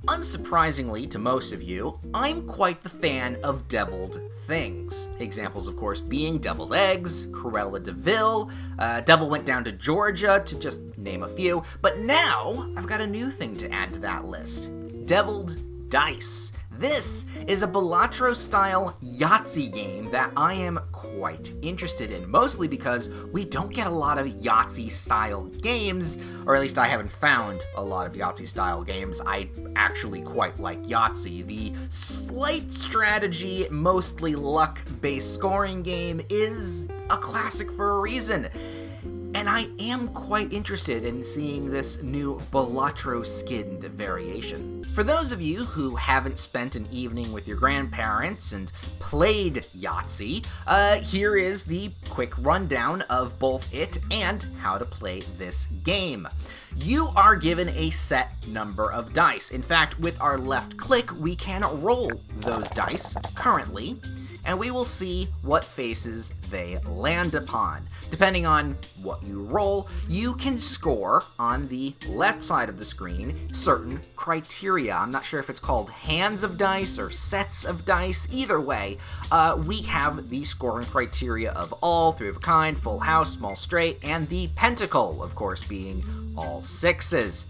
Unsurprisingly to most of you, I'm quite the fan of deviled things. Examples, of course, being deviled eggs, Cruella de Vil, Devil Went Down to Georgia, to just name a few. But now, I've got a new thing to add to that list. Deviled dice. This is a Balatro-style Yahtzee game that I am quite interested in, mostly because we don't get a lot of Yahtzee-style games, or at least I haven't found a lot of Yahtzee-style games. I actually quite like Yahtzee. The slight strategy, mostly luck-based scoring game is a classic for a reason. And I am quite interested in seeing this new Balatro-skinned variation. For those of you who haven't spent an evening with your grandparents and played Yahtzee, here is the quick rundown of both it and how to play this game. You are given a set number of dice. In fact, with our left click, we can roll those dice currently, and we will see what faces they land upon. Depending on what you roll, you can score on the left side of the screen certain criteria. I'm not sure if it's called hands of dice or sets of dice. Either way, we have the scoring criteria of all, three of a kind, full house, small straight, and the pentacle, of course, being all sixes.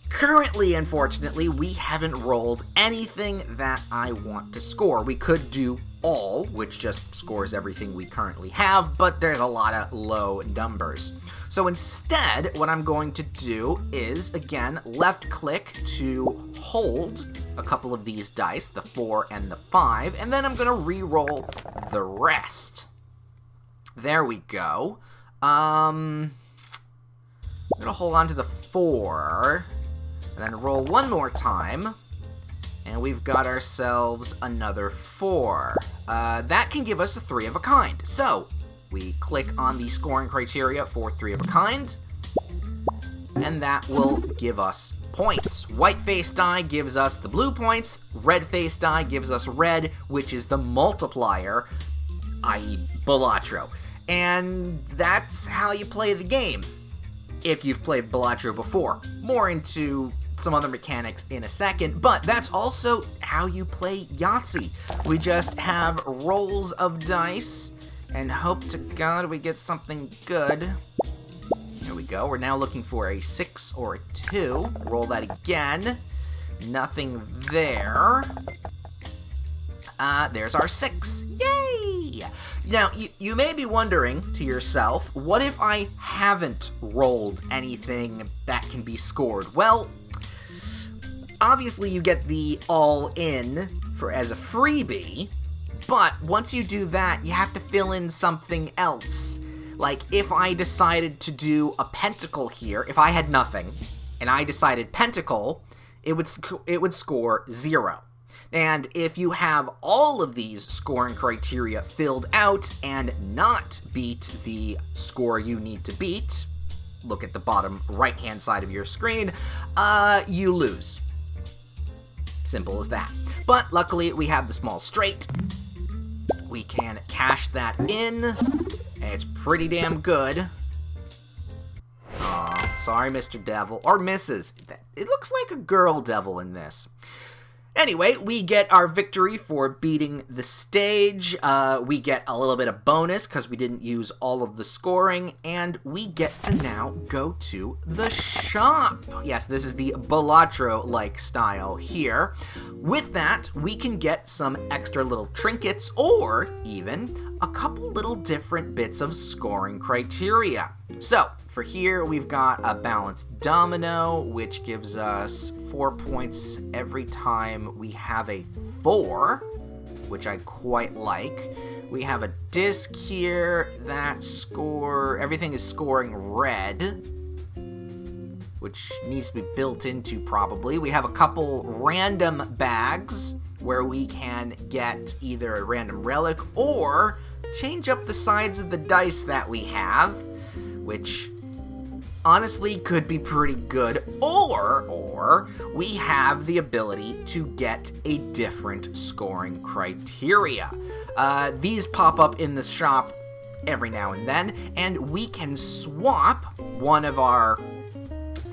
Currently, unfortunately, we haven't rolled anything that I want to score. We could do all, which just scores everything we currently have, but there's a lot of low numbers. So instead, what I'm going to do is, again, left click to hold a couple of these dice, the 4 and the 5, and then I'm going to re-roll the rest. There we go. I'm going to hold on to the 4, and then roll one more time. And we've got ourselves another 4. That can give us a 3 of a kind. So, we click on the scoring criteria for 3 of a kind, and that will give us points. White face die gives us the blue points, red face die gives us red, which is the multiplier, i.e. Balatro. And that's how you play the game, if you've played Balatro before. More into some other mechanics in a second, but that's also how you play Yahtzee. We just have rolls of dice and hope to God we get something good. Here we go. We're now looking for a 6 or a 2. Roll that again. Nothing there. There's our 6. Yay! Now, you may be wondering to yourself, what if I haven't rolled anything that can be scored? Well, obviously you get the all-in as a freebie, but once you do that, you have to fill in something else. Like, if I decided to do a pentacle here, if I had nothing, and I decided pentacle, it would score 0. And if you have all of these scoring criteria filled out and not beat the score you need to beat, look at the bottom right-hand side of your screen, you lose. Simple as that. But luckily, we have the small straight. We can cash that in, and it's pretty damn good. Sorry, Mr. Devil, or Mrs. It looks like a girl devil in this. Anyway, we get our victory for beating the stage. We get a little bit of bonus because we didn't use all of the scoring, and we get to now go to the shop. Yes, this is the Balatro-like style here. With that, we can get some extra little trinkets or even a couple little different bits of scoring criteria. So, for here, we've got a balanced domino, which gives us 4 points every time we have a 4, which I quite like. We have a disc here that everything is scoring red, which needs to be built into probably. We have a couple random bags where we can get either a random relic or change up the sides of the dice that we have, which honestly could be pretty good, or we have the ability to get a different scoring criteria. These pop up in the shop every now and then, and we can swap one of our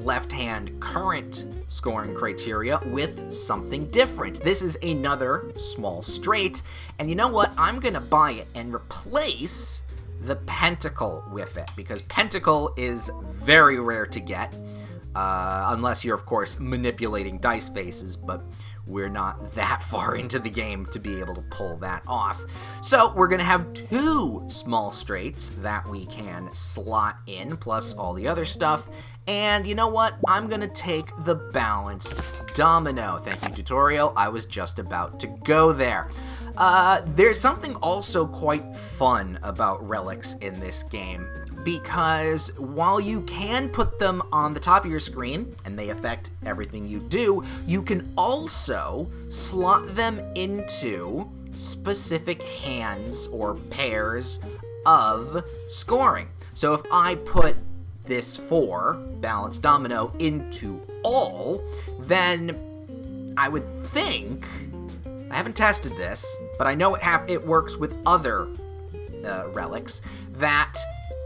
left-hand current scoring criteria with something different. This is another small straight, and you know what? I'm gonna buy it and replace the pentacle with it, because pentacle is very rare to get, unless you're, of course, manipulating dice faces, but we're not that far into the game to be able to pull that off. So we're going to have 2 small straights that we can slot in, plus all the other stuff. And you know what? I'm going to take the balanced domino. Thank you, tutorial. I was just about to go there. There's something also quite fun about relics in this game, because while you can put them on the top of your screen, and they affect everything you do, you can also slot them into specific hands or pairs of scoring. So if I put this 4, balanced domino, into all, then I would think, I haven't tested this, but I know it works with other relics, that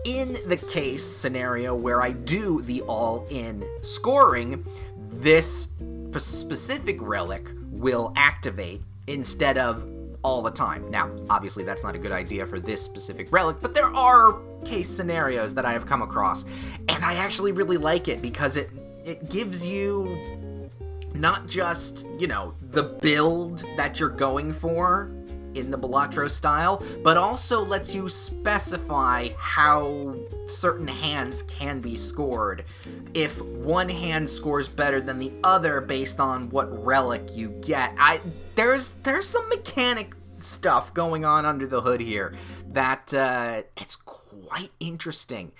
in the case scenario where I do the all-in scoring, this specific relic will activate instead of all the time. Now, obviously that's not a good idea for this specific relic, but there are case scenarios that I have come across, and I actually really like it because it gives you not just, you know, the build that you're going for in the Balatro style, but also lets you specify how certain hands can be scored. If one hand scores better than the other based on what relic you get. There's some mechanic stuff going on under the hood here that it's quite interesting.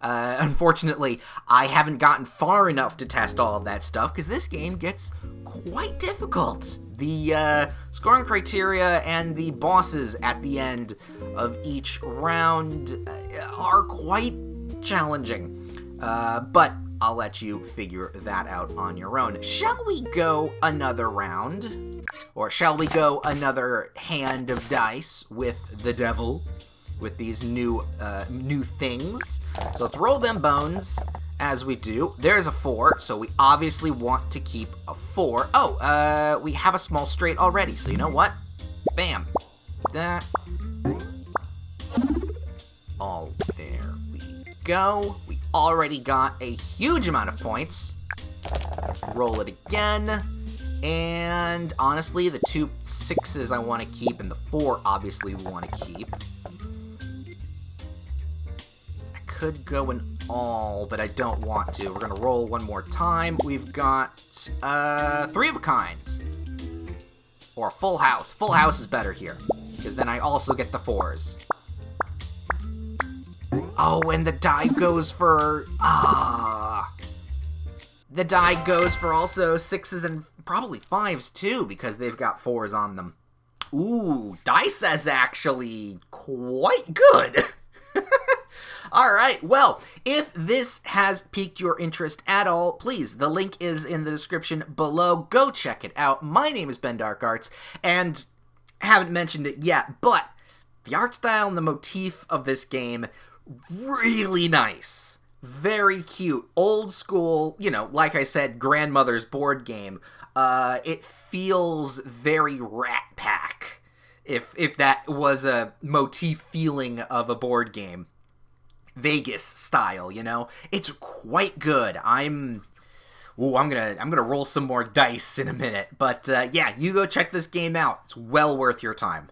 Unfortunately, I haven't gotten far enough to test all of that stuff, because this game gets quite difficult. The scoring criteria and the bosses at the end of each round are quite challenging. But I'll let you figure that out on your own. Shall we go another round? Or shall we go another hand of dice with the devil? With these new things. So let's roll them bones as we do. There's a 4, so we obviously want to keep a 4. Oh, we have a small straight already, so you know what? Bam. That. Oh, there we go. We already got a huge amount of points. Roll it again. And honestly, the 2 6s I want to keep, and the 4 obviously we want to keep. Could go in all, but I don't want to. We're gonna roll one more time. We've got 3 of a kind, or a full house. Full house is better here, because then I also get the 4s. Oh, and the die goes for the die goes for also 6s and probably 5s too, because they've got 4s on them. Ooh, dice is actually quite good. All right, well, if this has piqued your interest at all, please, the link is in the description below. Go check it out. My name is Ben Dark Arts, and I haven't mentioned it yet, but the art style and the motif of this game, really nice. Very cute. Old school, you know, like I said, grandmother's board game. It feels very Rat Pack, if that was a motif feeling of a board game. Vegas style, you know? It's quite good. I'm gonna roll some more dice in a minute. But yeah, you go check this game out. It's well worth your time.